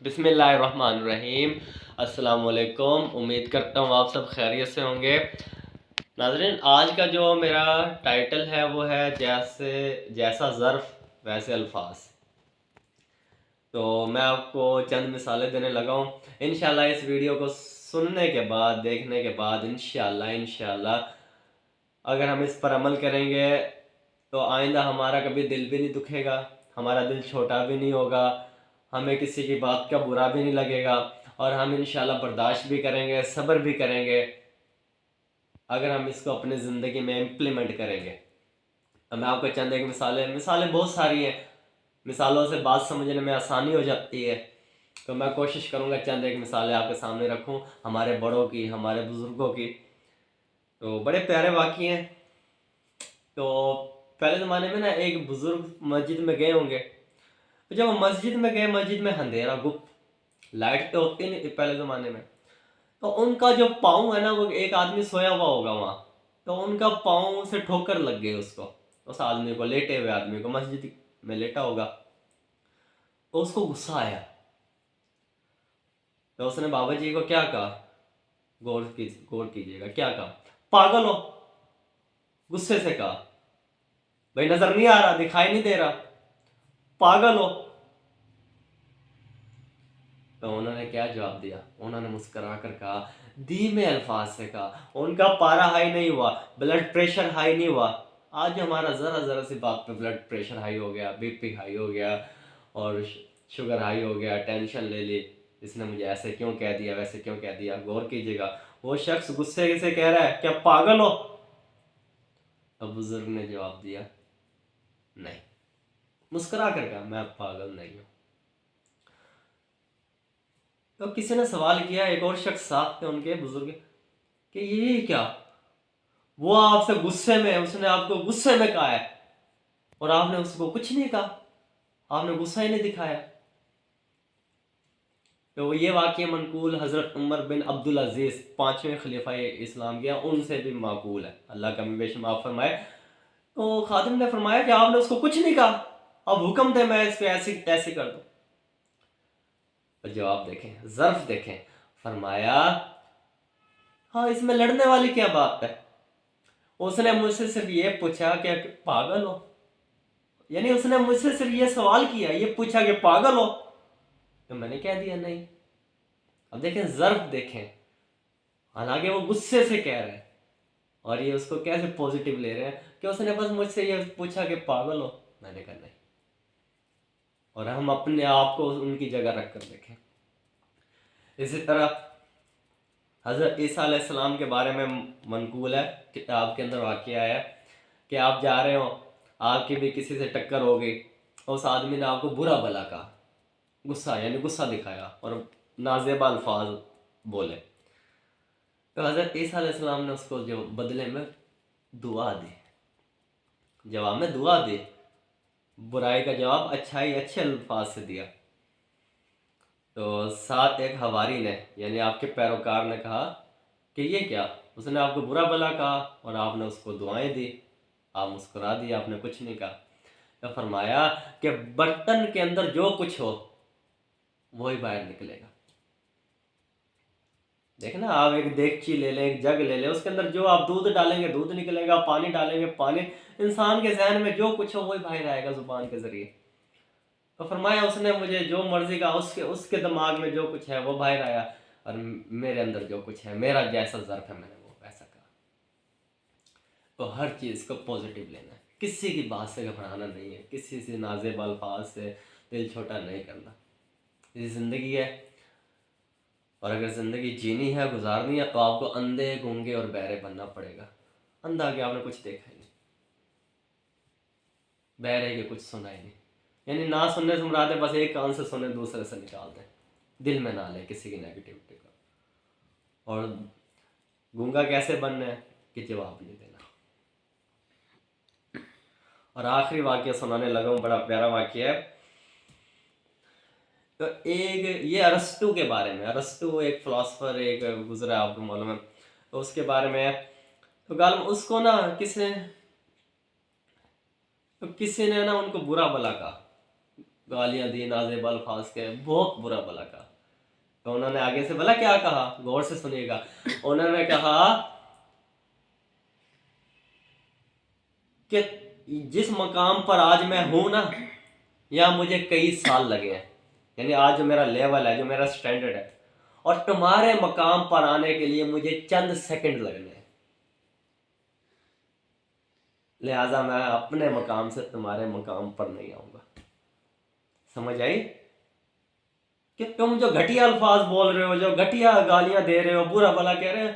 बिस्मिल्लाहिर्रहमानिर्रहीम। अस्सलाम वालेकुम। उम्मीद करता हूँ आप सब खैरियत से होंगे। नाज़रीन, आज का जो मेरा टाइटल है वो है जैसा ज़र्फ़ वैसे अल्फाज। तो मैं आपको चंद मिसालें देने लगा हूँ। इंशाल्लाह इस वीडियो को सुनने के बाद, देखने के बाद इंशाल्लाह अगर हम इस पर अमल करेंगे तो आइंदा हमारा कभी दिल भी नहीं दुखेगा, हमारा दिल छोटा भी नहीं होगा, हमें किसी की बात का बुरा भी नहीं लगेगा और हम इंशाल्लाह बर्दाश्त भी करेंगे, सब्र भी करेंगे अगर हम इसको अपनी ज़िंदगी में इम्प्लीमेंट करेंगे। अब मैं आपको चंद एक मिसालें बहुत सारी हैं, मिसालों से बात समझने में आसानी हो जाती है। तो मैं कोशिश करूँगा चंद एक मिसालें आपके सामने रखूँ, हमारे बड़ों की, हमारे बुज़ुर्गों की। तो बड़े प्यारे वाक़ये हैं। तो पहले ज़माने में ना एक बुज़ुर्ग मस्जिद में गए होंगे। तो जब वो मस्जिद में गए, मस्जिद में अंधेरा गुप्त, लाइट तो होती नहीं थी पहले ज़माने में। तो उनका जो पाँव है ना, वो एक आदमी सोया हुआ होगा वहाँ, तो उनका पाँव से ठोकर लग गई उसको, उस आदमी को, लेटे हुए आदमी को, मस्जिद में लेटा होगा। तो उसको गुस्सा आया, तो उसने बाबा जी को क्या कहा, गौर कीजिएगा, क्या कहा? पागल हो। गुस्से से कहा, भाई नजर नहीं आ रहा, दिखाई नहीं दे रहा, पागल हो। तो उन्होंने क्या जवाब दिया? उन्होंने मुस्कुरा कर कहा, धीमे अल्फाज से कहा, उनका पारा हाई नहीं हुआ, ब्लड प्रेशर हाई नहीं हुआ। आज हमारा ज़रा सी बात पे ब्लड प्रेशर हाई हो गया, बीपी हाई हो गया और शुगर हाई हो गया, टेंशन ले ली, इसने मुझे ऐसे क्यों कह दिया, वैसे क्यों कह दिया। गौर कीजिएगा, वो शख्स गुस्से से कह रहा है, क्या पागल हो? अब बुजुर्ग ने जवाब दिया, नहीं, मुस्कुरा कर कहा, मैं पागल नहीं हूं। तो किसी ने सवाल किया, एक और शख्स साथ थे उनके बुजुर्ग, कि ये क्या, वो आपसे गुस्से में, उसने आपको गुस्से में कहा है और आपने उसको कुछ नहीं कहा, आपने गुस्सा ही नहीं दिखाया। तो ये वाक़या मनकूल हज़रत उमर बिन अब्दुल अजीज़, 5वें खलीफा इस्लाम के, उनसे भी माकूल है, अल्लाह का बेश माफ़ फरमाए। तो खादिम ने फरमाया कि आपने उसको कुछ नहीं कहा, अब हुक्म दे मैं इसको ऐसी तैसी कर दूं। तो जवाब देखें, ज़र्फ देखें, फरमाया, हाँ इसमें लड़ने वाली क्या बात है? उसने मुझसे सिर्फ ये पूछा कि पागल हो, यानी उसने मुझसे सिर्फ ये सवाल किया, ये पूछा कि पागल हो, तो मैंने कह दिया नहीं। अब देखें, ज़र्फ देखें, हालांकि वो गुस्से से कह रहे हैं और ये उसको कैसे पॉजिटिव ले रहे हैं कि उसने बस मुझसे ये पूछा कि पागल हो, मैंने कहा नहीं। और हम अपने आप को उनकी जगह रख कर देखें। इसी तरह हज़रत ईसा अलैहिस्सलाम के बारे में मनकूल है, किताब के अंदर वाक़या है कि आप जा रहे हो, आपकी भी किसी से टक्कर हो गई, उस आदमी ने आपको बुरा भला कहा, गुस्सा यानी गुस्सा दिखाया और नाज़ेबा अल्फाज बोले। तो हज़रत ईसा अलैहिस्सलाम ने उसको जो बदले में दुआ दी, जवाब में दुआ दी, बुराई का जवाब अच्छाई अच्छे अल्फाज से दिया। तो साथ एक हवारी ने, यानी आपके पैरोकार ने कहा कि ये क्या, उसने आपको बुरा भला कहा और आपने उसको दुआएं दी, आप मुस्कुरा दिए, आपने कुछ नहीं कहा। तो फरमाया कि बर्तन के अंदर जो कुछ हो वही बाहर निकलेगा। देखना, आप एक देगची ले लें, एक जग ले लें, उसके अंदर जो आप दूध डालेंगे दूध निकलेगा, पानी डालेंगे पानी, इंसान के जहन में जो कुछ हो वही बाहर आएगा जुबान के जरिए। तो फरमाया उसने मुझे जो मर्जी का, उसके दिमाग में जो कुछ है वो बाहर आया और मेरे अंदर जो कुछ है, मेरा जैसा ज़र्फ है, मैंने वो वैसा कहा। तो हर चीज़ को पॉजिटिव लेना है, किसी की बात से घबराना नहीं है, किसी से नाज़ेब अल्फाज से दिल छोटा नहीं करना। ये ज़िंदगी है और अगर ज़िंदगी जीनी है, गुजारनी है, तो आपको अंधे, गूंगे और बहरे बनना पड़ेगा। अंधा के आपने कुछ देखा ही नहीं, बहरे के कुछ सुना ही नहीं, यानी ना सुनने से मुराद है बस एक कान से सुने दूसरे से निकाल दें, दिल में ना ले किसी की नेगेटिविटी का। और गूंगा कैसे बनना है कि जवाब नहीं देना। और आखिरी वाक्य सुनाने लगा हूँ, बड़ा प्यारा वाक्य है। तो एक ये अरस्तु के बारे में, अरस्तु एक फिलोसफर, एक गुजरा, आपको मालूम है, तो उसके बारे में है। तो गाल उसको ना किसी ने ना उनको बुरा भला कहा, گالیاں دی نازیب الفاظ کے، بہت برا بلا کہا. تو انہوں نے آگے سے بلا کیا کہا، غور سے سنیے گا. انہوں نے کہا کہ جس مقام پر آج میں ہوں نا، یہاں مجھے کئی سال لگے ہیں، یعنی آج جو میرا لیول ہے، جو میرا سٹینڈرڈ ہے، اور تمہارے مقام پر آنے کے لیے مجھے چند سیکنڈ لگنے ہیں. لہٰذا میں اپنے مقام سے تمہارے مقام پر نہیں آؤں گا. سمجھ آئی؟ کہ تم جو گھٹیا الفاظ بول رہے ہو، جو گھٹیا گالیاں دے رہے ہو، برا بلا کہہ رہے ہو،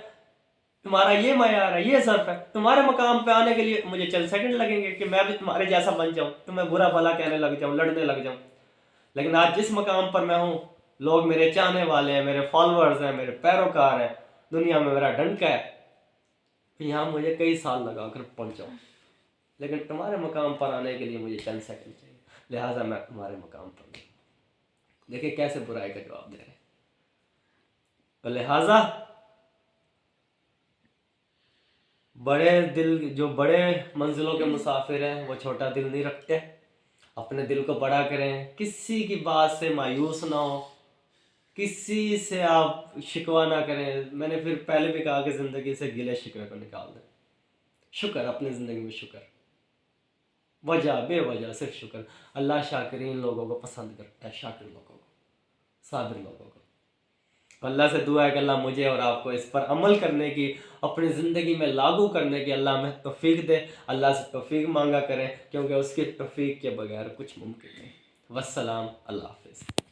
تمہارا یہ معیار ہے، یہ ظرف ہے. تمہارے مقام پہ آنے کے لیے مجھے چند سیکنڈ لگیں گے کہ میں بھی تمہارے جیسا بن جاؤں، تمہیں برا بلا کہنے لگ جاؤں، لڑنے لگ جاؤں. لیکن آج جس مقام پر میں ہوں، لوگ میرے چاہنے والے ہیں، میرے فالوورز ہیں، میرے پیروکار ہیں، دنیا میں میرا ڈنکا ہے. یہاں مجھے کئی سال لگا کر پہنچاؤں، لیکن تمہارے مقام پر آنے کے لیے مجھے چند سیکنڈ چاہیے. لہٰذا میں تمہارے مقام پر نہیں. دیکھیں کیسے برائی کا جواب دے رہے ہیں. تو لہٰذا بڑے دل، جو بڑے منزلوں کے مسافر ہیں، وہ چھوٹا دل نہیں رکھتے. اپنے دل کو بڑا کریں، کسی کی بات سے مایوس نہ ہو، کسی سے آپ شکوہ نہ کریں. میں نے پھر پہلے بھی کہا کہ زندگی سے گلے شکوے کو نکال دیں. شکر، اپنی زندگی میں شکر، وجہ بے وجہ صرف شکر. اللہ شاکرین لوگوں کو پسند کرتا ہے، شاکر لوگوں کو، صابر لوگوں کو. اللہ سے دعا ہے کہ اللہ مجھے اور آپ کو اس پر عمل کرنے کی، اپنی زندگی میں لاگو کرنے کی اللہ ہمیں توفیق دے. اللہ سے توفیق مانگا کریں، کیونکہ اس کی توفیق کے بغیر کچھ ممکن نہیں. والسلام، اللہ حافظ.